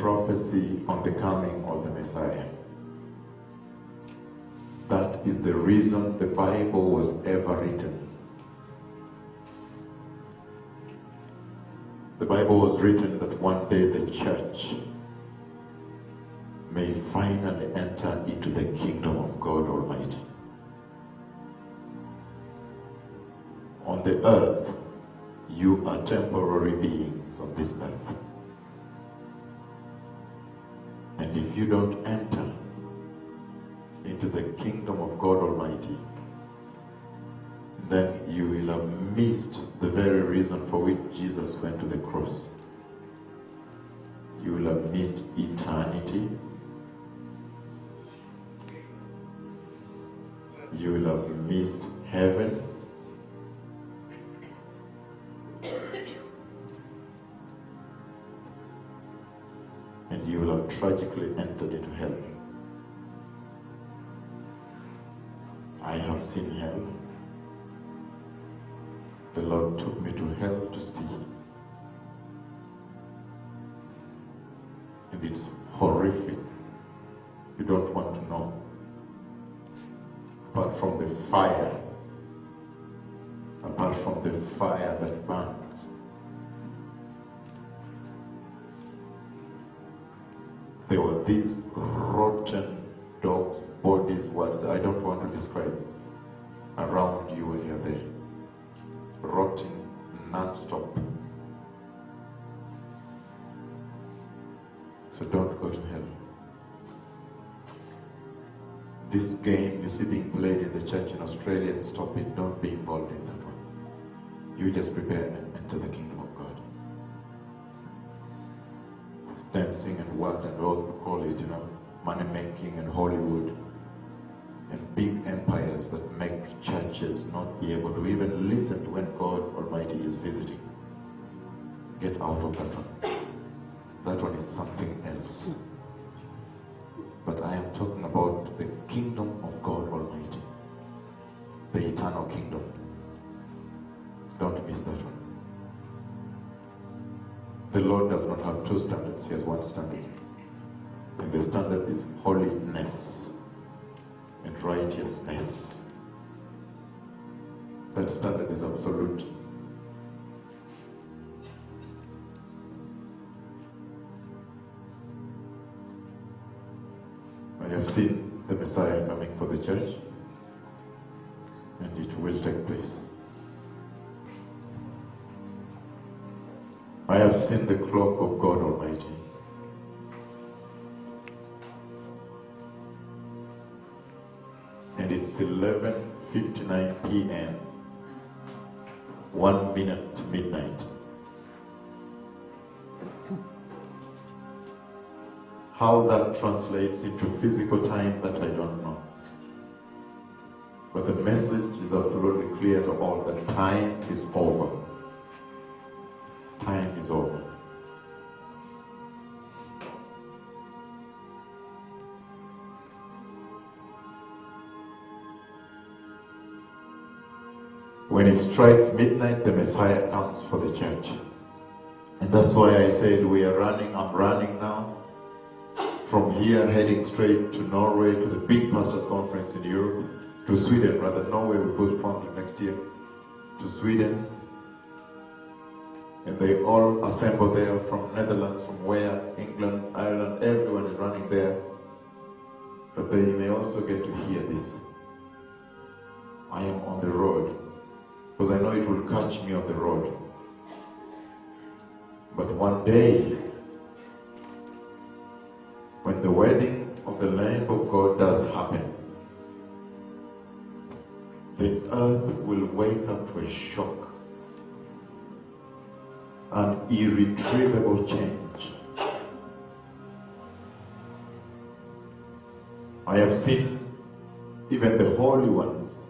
prophecy on the coming of the Messiah. That is the reason the Bible was ever written. The Bible was written that one day the church may finally enter into the kingdom of God Almighty. On the earth, you are temporary beings on this earth. And if you don't enter into the kingdom of God Almighty, then you will have missed the very reason for which Jesus went to the cross. You will have missed eternity. You will have missed heaven. And you will have tragically entered into hell. I have seen hell. The Lord took me to hell to see. And it's horrific. You don't want to know. Apart from the fire that burns. There were these rotten dogs' bodies, what I don't want to describe, around you when you're there. Rotting non-stop. So don't go to hell. This game you see being played in the church in Australia, stop it. Don't be involved in that one. You just prepare and enter the kingdom of God. It's dancing and what and all we call it, money making and Hollywood and big empires that make churches not be able to even listen to when God Almighty is visiting. Get out of that one. That one is something else. But I am talking about the kingdom of God Almighty. The eternal kingdom. Don't miss that one. The Lord does not have two standards. He has one standard. And the standard is holiness and righteousness. That standard is absolute. I have seen the Messiah coming for the church, and it will take place. I have seen the clock of God Almighty. And it's 11:59 p.m. 1 minute to midnight. How that translates into physical time, that I don't know. But the message is absolutely clear to all that time is over. Time is over. When it strikes midnight, the Messiah comes for the church. And that's why I said we are running, I'm running now. From here, heading straight to Norway, to the big pastors' conference in Europe, to Sweden, rather. Norway we postponed to next year, to Sweden. And they all assemble there from Netherlands, from where, England, Ireland, everyone is running there. But they may also get to hear this. I am on the road, because I know it will catch me on the road. But one day, when the wedding of the Lamb of God does happen, the earth will wake up to a shock, an irretrievable change. I have seen even the holy ones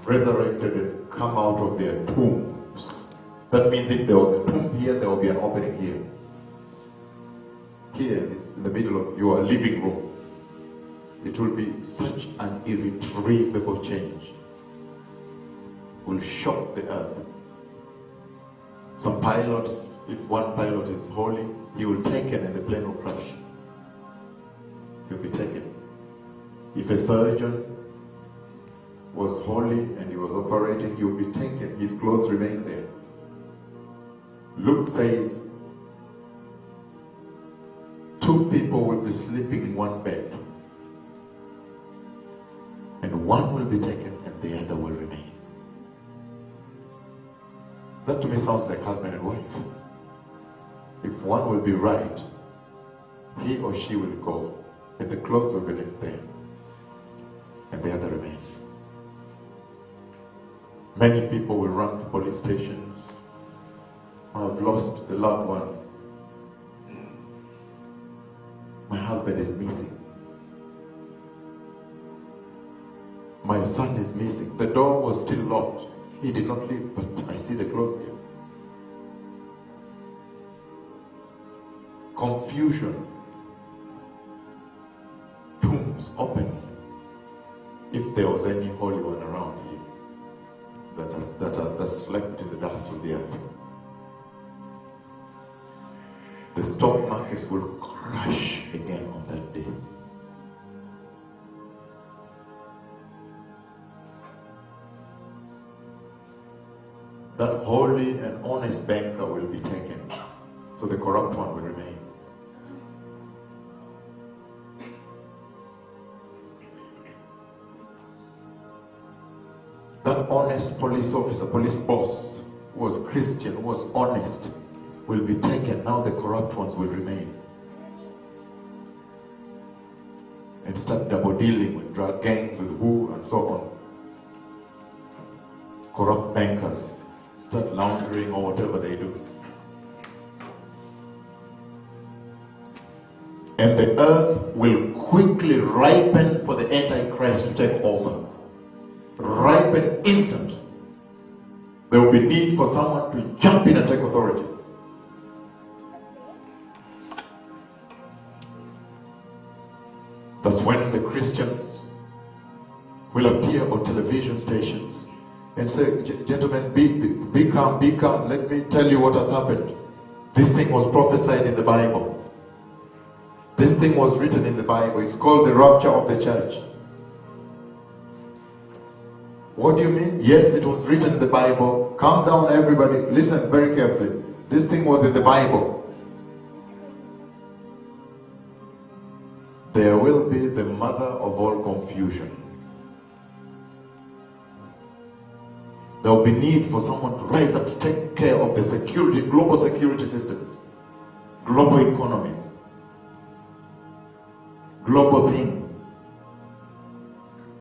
resurrected and come out of their tombs. That means if there was a tomb here, there will be an opening here. Here is in the middle of your living room. It will be such an irretrievable change. It will shock the earth. Some pilots if one pilot is holy, he will be taken and the plane will crash. He'll be taken. If a surgeon was holy and he was operating, he will be taken. His clothes remain there. Luke says, 2 people will be sleeping in one bed, and one will be taken and the other will remain. That to me sounds like husband and wife. If one will be right, he or she will go, and the clothes will be left there, and the other remains. Many people will run to police stations. I have lost the loved one. My husband is missing. My son is missing. The door was still locked. He did not leave, but I see the clothes here. Confusion. Tombs open. If there was any holy one around here that slept in the dust of the earth, the stock markets will crash again on that day. That holy and honest banker will be taken, so the corrupt one will remain. That honest police officer, police boss, who was Christian, who was honest, will be taken. Now the corrupt ones will remain. And start double dealing with drug gangs, with who, and so on. Corrupt bankers start laundering or whatever they do. And the earth will quickly ripen for the Antichrist to take over. Ripen instant. There will be need for someone to jump in and take authority. That's when the Christians will appear on television stations and say, gentlemen, be calm, be calm. Let me tell you what has happened. This thing was prophesied in the Bible. This thing was written in the Bible. It's called the rapture of the church. What do you mean? Yes, it was written in the Bible. Calm down, everybody. Listen very carefully. This thing was in the Bible. There will be the mother of all confusion. There will be need for someone to rise up to take care of the security, global security systems, global economies, global things.